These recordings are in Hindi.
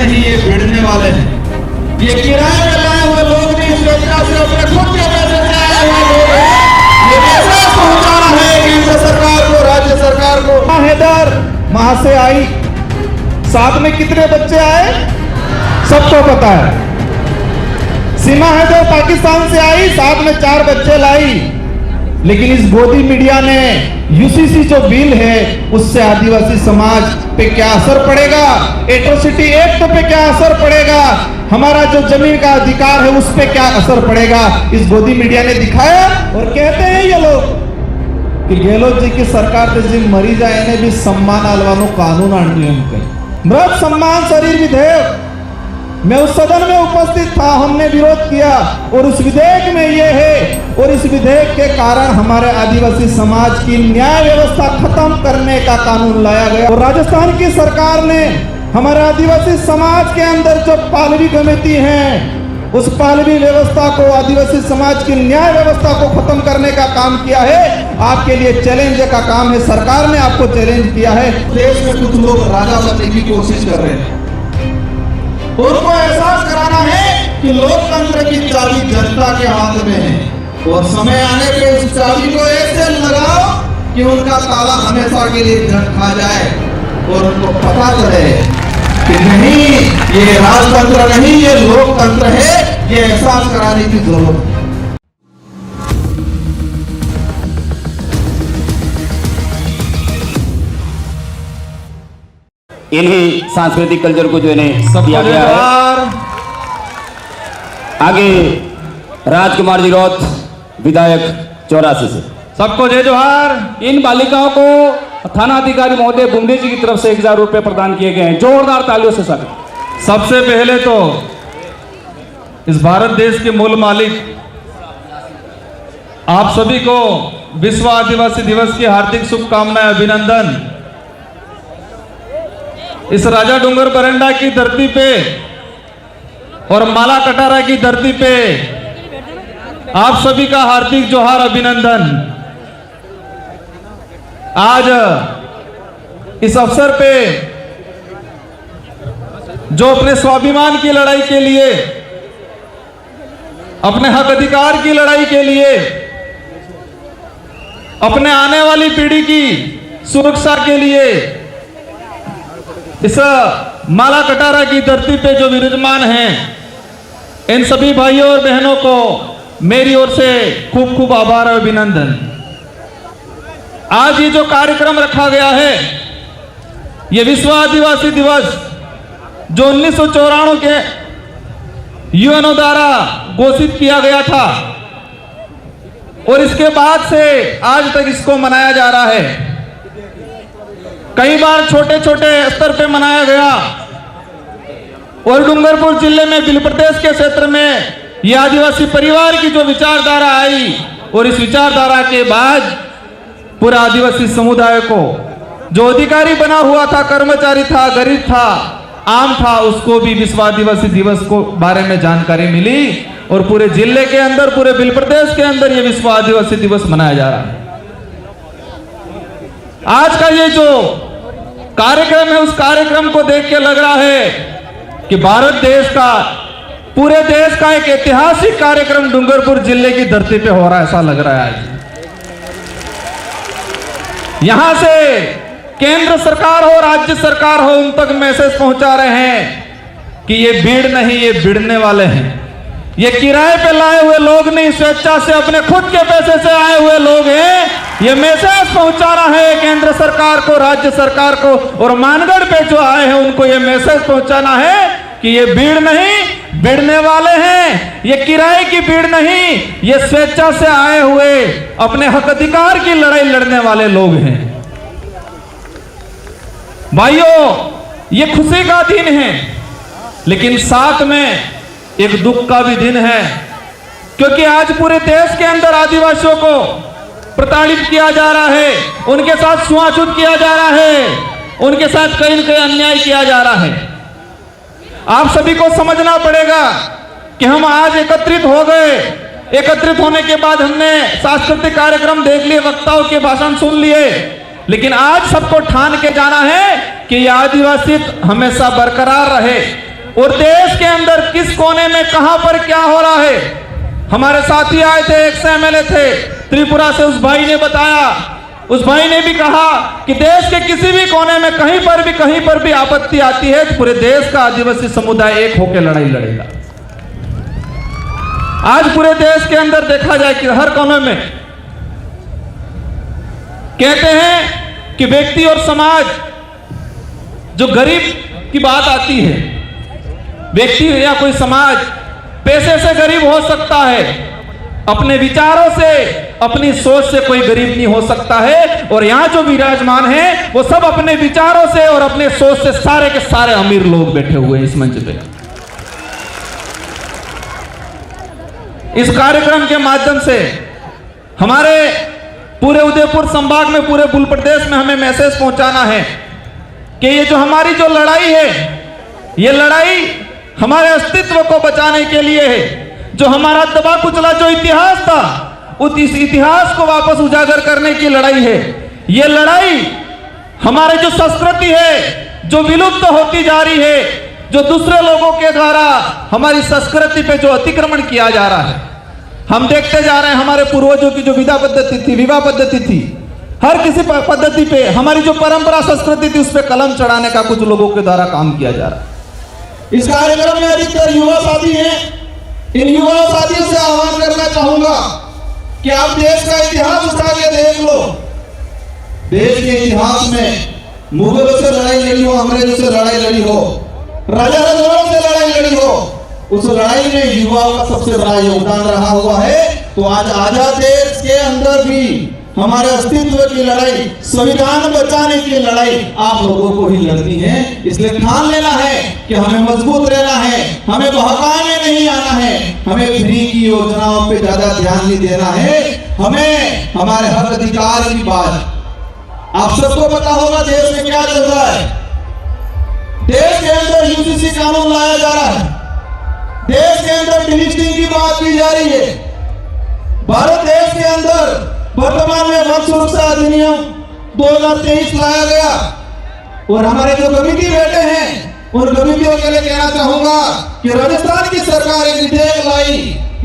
नहीं ये भिड़ने वाले हैं। ये किराए पे लाए हुए लोग नहीं, स्वेच्छा से अपने खुद के पैसे से आए हुए लोग हैं। ये मैसेज पहुंचाना है केंद्र सरकार को, राज्य सरकार को। हैदर वहां से आई, साथ में कितने बच्चे आए सबको पता है। सीमा हैदर पाकिस्तान से आई, साथ में 4 बच्चे लाई। लेकिन इस गोदी मीडिया ने यूसीसी जो बिल है उससे आदिवासी समाज पे क्या असर पड़ेगा, एट्रोसिटी एक्ट पे क्या असर पड़ेगा, हमारा जो जमीन का अधिकार है उस पे क्या असर पड़ेगा, इस गोदी मीडिया ने दिखाया। और कहते हैं ये लोग कि गहलोत जी की सरकार ते जी मरी जाए ने भी सम्मान आलवानो कानून आणनु एम कही। मृत सम्मान शरीर विधेयक, मैं उस सदन में उपस्थित था, हमने विरोध किया और उस विधेयक में यह है, और इस विधेयक के कारण हमारे आदिवासी समाज की न्याय व्यवस्था खत्म करने का कानून लाया गया। और राजस्थान की सरकार ने हमारे आदिवासी समाज के अंदर जो पालवी कमेटी है उस पालवी व्यवस्था को, आदिवासी समाज की न्याय व्यवस्था को खत्म करने का काम किया है। आपके लिए चैलेंज का काम है, सरकार ने आपको चैलेंज किया है। देश में कुछ लोग राजा बनने की कोशिश कर रहे हैं, उनको एहसास कराना है कि लोकतंत्र की चाबी जनता के हाथ में है, और समय आने पे उस चाबी को ऐसे लगाओ कि उनका ताला हमेशा के लिए झट खा जाए और उनको पता चले कि नहीं ये राजतंत्र नहीं ये लोकतंत्र है। ये एहसास कराने की जरूरत है। इन्हीं सांस्कृतिक कल्चर को जो है दिया गया है। आगे राजकुमार जी रौत, विधायक 84 से। सबको जय जोहार। इन बालिकाओं को थाना अधिकारी महोदय बुमडे जी की तरफ से 1000 रुपए प्रदान किए गए हैं। जोरदार तालियों से सर। सबसे पहले तो इस भारत देश के मूल मालिक आप सभी को विश्व आदिवासी दिवस की हार्दिक शुभकामनाएं, अभिनंदन। इस राजा डूंगर बरंडा की धरती पे और माला कटारा की धरती पे आप सभी का हार्दिक जोहार, अभिनंदन। आज इस अवसर पे जो अपने स्वाभिमान की लड़ाई के लिए, अपने हक अधिकार की लड़ाई के लिए, अपने आने वाली पीढ़ी की सुरक्षा के लिए इस माला कटारा की धरती पे जो विराजमान हैं, इन सभी भाइयों और बहनों को मेरी ओर से खूब खूब आभार और अभिनंदन। आज ये जो कार्यक्रम रखा गया है, ये विश्व आदिवासी दिवस जो 1994 के यूएनओ द्वारा घोषित किया गया था और इसके बाद से आज तक इसको मनाया जा रहा है। कई बार छोटे छोटे स्तर पे मनाया गया और डूंगरपुर जिले में बिल प्रदेश के क्षेत्र में ये आदिवासी परिवार की जो विचारधारा आई और इस विचारधारा के बाद पूरा आदिवासी समुदाय को जो अधिकारी बना हुआ था, कर्मचारी था, गरीब था, आम था, उसको भी विश्व आदिवासी दिवस को बारे में जानकारी मिली और पूरे जिले के अंदर, पूरे बिल प्रदेश के अंदर ये विश्व आदिवासी दिवस मनाया जा रहा है। आज का ये जो कार्यक्रम है उस कार्यक्रम को देख के लग रहा है कि भारत देश का, पूरे देश का एक ऐतिहासिक कार्यक्रम डूंगरपुर जिले की धरती पे हो रहा है, ऐसा लग रहा है। यहां से केंद्र सरकार हो, राज्य सरकार हो, उन तक मैसेज पहुंचा रहे हैं कि ये भीड़ नहीं, ये भिड़ने वाले हैं। ये किराए पे लाए हुए लोग नहीं, स्वेच्छा से अपने खुद के पैसे से आए हुए लोग हैं। ये मैसेज पहुंचाना है केंद्र सरकार को, राज्य सरकार को, और मानगढ़ पे जो आए हैं उनको ये मैसेज पहुंचाना है कि ये भीड़ नहीं, भिड़ने वाले हैं। ये किराए की भीड़ नहीं, ये स्वेच्छा से आए हुए अपने हक अधिकार की लड़ाई लड़ने वाले लोग हैं। भाइयों, ये खुशी का दिन है, लेकिन साथ में एक दुख का भी दिन है, क्योंकि आज पूरे देश के अंदर आदिवासियों को प्रताड़ित किया जा रहा है, उनके साथ छुआछूत किया जा रहा है, उनके साथ कहीं न कहीं अन्याय किया जा रहा है। आप सभी को समझना पड़ेगा कि हम आज एकत्रित हो गए। एकत्रित होने के बाद हमने सांस्कृतिक कार्यक्रम देख लिए, वक्ताओं के भाषण सुन लिए, लेकिन आज सबको ठान के जाना है कि ये आदिवासी हमेशा बरकरार रहे, और देश के अंदर किस कोने में कहां पर क्या हो रहा है। हमारे साथी आए थे, एक एमएलए थे त्रिपुरा से, उस भाई ने बताया, उस भाई ने भी कहा कि देश के किसी भी कोने में कहीं पर भी आपत्ति आती है तो पूरे देश का आदिवासी समुदाय एक होकर लड़ाई लड़ेगा। आज पूरे देश के अंदर देखा जाए कि हर कोने में कहते हैं कि व्यक्ति और समाज, जो गरीब की बात आती है, व्यक्ति या कोई समाज पैसे से गरीब हो सकता है, अपने विचारों से, अपनी सोच से कोई गरीब नहीं हो सकता है। और यहां जो विराजमान हैं वो सब अपने विचारों से और अपने सोच से सारे के सारे अमीर लोग बैठे हुए हैं इस मंच पे। इस कार्यक्रम के माध्यम से हमारे पूरे उदयपुर संभाग में, पूरे बुल प्रदेश में हमें मैसेज पहुंचाना है कि ये जो हमारी जो लड़ाई है, ये लड़ाई हमारे अस्तित्व को बचाने के लिए है। जो हमारा दबा कुचला जो इतिहास था, उस इतिहास को वापस उजागर करने की लड़ाई है। ये लड़ाई हमारे जो संस्कृति है जो विलुप्त होती जा रही है, जो दूसरे लोगों के द्वारा हमारी संस्कृति पे जो अतिक्रमण किया जा रहा है, हम देखते जा रहे हैं हमारे पूर्वजों की जो विवाह पद्धति थी, हर किसी पद्धति पे हमारी जो परंपरा संस्कृति थी उस पर कलम चढ़ाने का कुछ लोगों के द्वारा काम किया जा रहा है। इस कार्यक्रम में अधिकतर युवा साथी हैं। इन युवा साथियों से आह्वान करना चाहूंगा कि आप देश का इतिहास उठा के देख लो। देश के इतिहास में मुगलों से लड़ाई लड़ी हो, अंग्रेजों से लड़ाई लड़ी हो, राजा रजवाड़ों से लड़ाई लड़ी हो, उस लड़ाई में युवाओं का सबसे बड़ा योगदान रहा हुआ है। तो आज आजाद देश के अंदर भी हमारे अस्तित्व की लड़ाई, संविधान बचाने की लड़ाई आप लोगों को ही लड़नी है। इसलिए ठान लेना है कि हमें मजबूत रहना है, हमें बहकावे में नहीं आना है, हमें फ्री की योजनाओं पे ज्यादा ध्यान नहीं देना है, हमें हमारे हक अधिकार की बात। आप सबको पता होगा देश में क्या चल रहा है। देश के अंदर यूसीसी कानून लाया जा रहा है, देश के अंदर डिलिस्टिंग की बात की जा रही है। भारत देश के अंदर वर्तमान में वन सुरक्षा अधिनियम 2023 लाया गया। और हमारे जो कमिटी बैठे हैं उन कमिटियों के लिए कहना चाहूंगा कि राजस्थान की सरकार एक विधेयक लाई,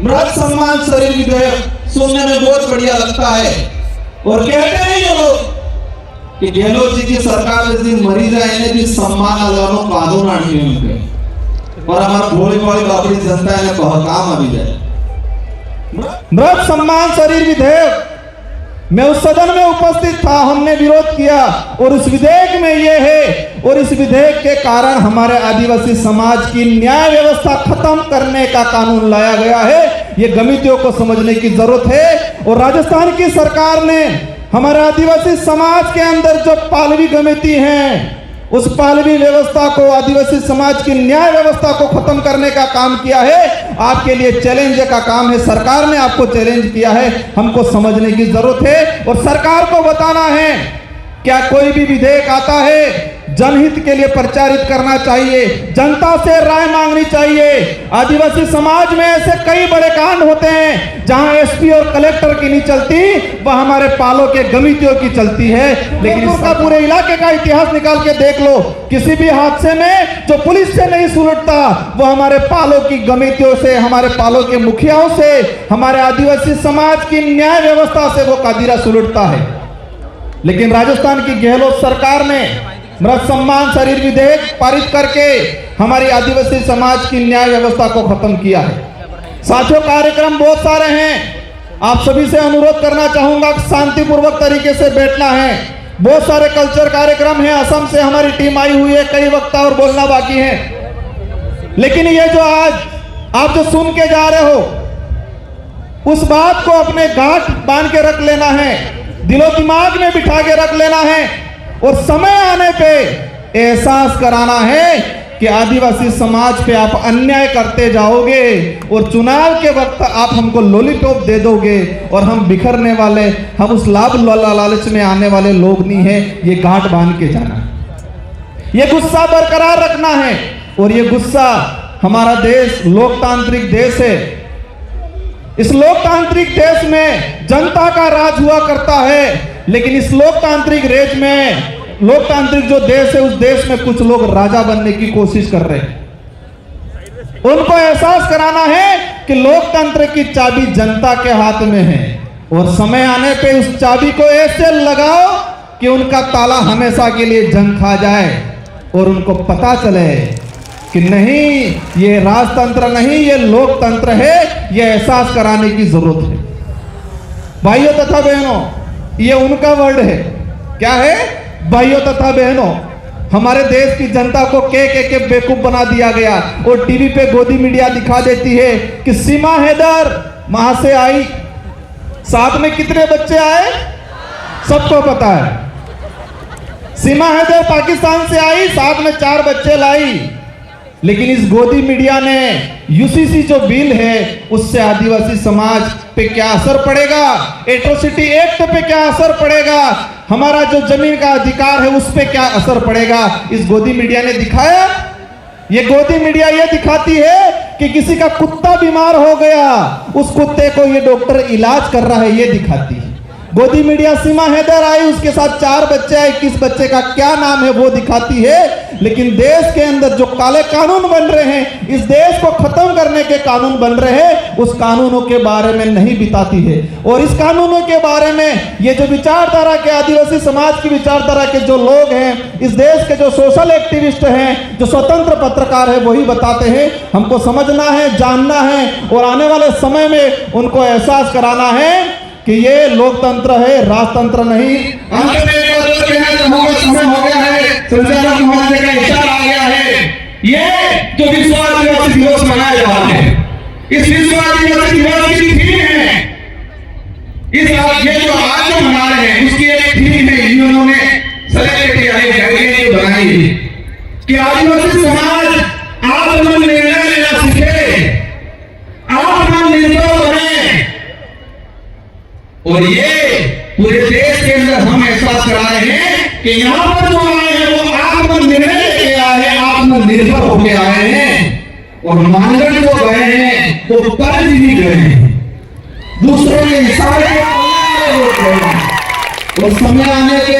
मृत सम्मान शरीर विधेयक, सुनने में बहुत बढ़िया लगता है। और कहते हैं ये लोग कि गहलोत जी की सरकार जिस दिन मरी जाए इन्हें भी सम्मान हजारों कानून आनी उनके, और हमारा भोली भाली बापड़ी जनता ने बहकाम अभी जाए। मृत सम्मान शरीर विधेयक मैं उस सदन में उपस्थित था, हमने विरोध किया और उस विधेयक में ये है, और इस विधेयक के कारण हमारे आदिवासी समाज की न्याय व्यवस्था खत्म करने का कानून लाया गया है। ये गमितियों को समझने की जरूरत है। और राजस्थान की सरकार ने हमारे आदिवासी समाज के अंदर जो पालवी गमिति हैं, उस पालवी व्यवस्था को, आदिवासी समाज की न्याय व्यवस्था को खत्म करने का काम किया है। आपके लिए चैलेंज का काम है, सरकार ने आपको चैलेंज किया है, हमको समझने की जरूरत है और सरकार को बताना है। क्या कोई भी विधेयक आता है जनहित के लिए प्रचारित करना चाहिए, जनता से राय मांगनी चाहिए। आदिवासी समाज में ऐसे कई बड़े कांड होते हैं जहां एसपी और कलेक्टर की नहीं चलती, वह हमारे पालों के गमितियों की चलती है। लेकिन इसका पूरे इलाके का इतिहास निकाल के देख लो, किसी भी हादसे में जो पुलिस से नहीं सुलझता वो हमारे पालों की गमितियों से, हमारे पालों के मुखियाओं से, हमारे आदिवासी समाज की न्याय व्यवस्था से वो कादिरा सुलझता है। लेकिन राजस्थान की गहलोत सरकार ने मृत सम्मान शरीर विधेयक पारित करके हमारी आदिवासी समाज की न्याय व्यवस्था को खत्म किया है। साथियों, कार्यक्रम बहुत सारे हैं, आप सभी से अनुरोध करना चाहूंगा कि शांतिपूर्वक तरीके से बैठना है। बहुत सारे कल्चर कार्यक्रम हैं, असम से हमारी टीम आई हुई है, कई वक्ता और बोलना बाकी है। लेकिन ये जो आज आप जो सुन के जा रहे हो, उस बात को अपने गांठ बांध के रख लेना है, दिलो दिमाग में बिठा के रख लेना है और समय आने पे एहसास कराना है कि आदिवासी समाज पे आप अन्याय करते जाओगे और चुनाव के वक्त आप हमको लॉलीपॉप दे दोगे और हम बिखरने वाले, हम उस लाभ लालच में आने वाले लोग नहीं हैं। ये गांठ बांध के जाना, ये गुस्सा बरकरार रखना है। और ये गुस्सा, हमारा देश लोकतांत्रिक देश है, इस लोकतांत्रिक देश में जनता का राज हुआ करता है। लेकिन इस लोकतांत्रिक देश में, लोकतांत्रिक जो देश है, उस देश में कुछ लोग राजा बनने की कोशिश कर रहे हैं। उनको एहसास कराना है कि लोकतंत्र की चाबी जनता के हाथ में है और समय आने पे उस चाबी को ऐसे लगाओ कि उनका ताला हमेशा के लिए जंग खा जाए और उनको पता चले कि नहीं, ये राजतंत्र नहीं, ये लोकतंत्र है। ये एहसास कराने की जरूरत है। भाइयों तथा बहनों, ये उनका वर्ड है। क्या है? भाइयों तथा बहनों, हमारे देश की जनता को के बेवकूफ बना दिया गया और टीवी पे गोदी मीडिया दिखा देती है कि सीमा हैदर वहां से आई, साथ में कितने बच्चे आए सबको पता है। सीमा हैदर पाकिस्तान से आई, साथ में 4 बच्चे लाई। लेकिन इस गोदी मीडिया ने यूसीसी जो बिल है उससे आदिवासी समाज पे क्या असर पड़ेगा, एट्रोसिटी एक्ट पे क्या असर पड़ेगा, हमारा जो जमीन का अधिकार है उस पे क्या असर पड़ेगा, इस गोदी मीडिया ने दिखाया। ये गोदी मीडिया ये दिखाती है कि किसी का कुत्ता बीमार हो गया, उस कुत्ते को ये डॉक्टर इलाज कर रहा है, ये दिखाती है। गोदी मीडिया सीमा हैदर आई, उसके साथ 4 बच्चे आए, किस बच्चे का क्या नाम है वो दिखाती है। लेकिन देश के अंदर जो काले कानून बन रहे हैं, इस देश को खत्म करने के कानून बन रहे हैं, उस कानूनों के बारे में नहीं बताती है। और इस कानूनों के बारे में ये जो विचारधारा के, आदिवासी समाज की विचारधारा के जो लोग हैं, इस देश के जो सोशल एक्टिविस्ट हैं, जो स्वतंत्र पत्रकार है, वही बताते हैं। हमको समझना है, जानना है और आने वाले समय में उनको एहसास कराना है कि ये लोकतंत्र है, राजतंत्र नहीं। अंत में एक बात और कहना चाहूंगा, समय हो गया है, संचालक महोदय का इशारा आ गया है। ये जो विश्व आदिवासी दिवस मनाया जा रहा है, इस विश्व आदिवासी दिवस की थीम है, ये जो आज जो मना रहे हैं उसकी एक थीम है, इन्होंने सेलेक्ट किया है, गाइडलाइन बनाई है कि आदिवासी समाज आत्मनिर्भर लेना सीखे, आत्मनिर्भर बने। और ये पूरे देश के अंदर हम एहसास करा रहे हैं कि यहाँ पर जो आए हैं वो आत्मनिर्भर लेके आए हैं, आत्मनिर्भर होके आए हैं। और मानगढ़ जो गए हैं वो कर्ज ही गए हैं, दूसरों के इशारे और समय आने पे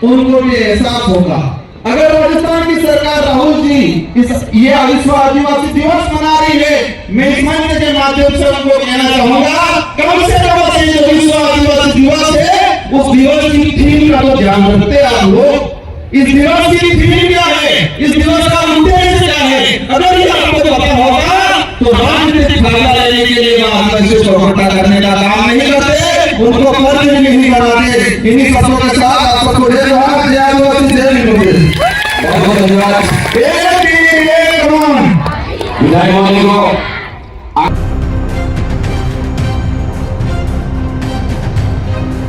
उनको भी एहसास होगा। अगर राजस्थान की सरकार राहुल जी ये विश्व आदिवासी दिवस मना रही है, मैं इस मंच के माध्यम से उनको कहना चाहूंगा, कम से कम जो विश्व आदिवासी दिवस है उस दिवस की थीम का तो ध्यान रखते आप लोग। इस दिवस की थीम क्या है, इस दिवस का उद्देश्य क्या है, अगर ये आपको पता होगा तो राजनीतिक फायदा लेने के लिए आदिवासी को इकट्ठा करने का काम नहीं करते, उनको कर्ज नहीं बनाते। इन्हीं शब्दों के साथ आप सबको जय जोहार, जय आदिवासी, जय हिंद। बहुत बहुत धन्यवाद।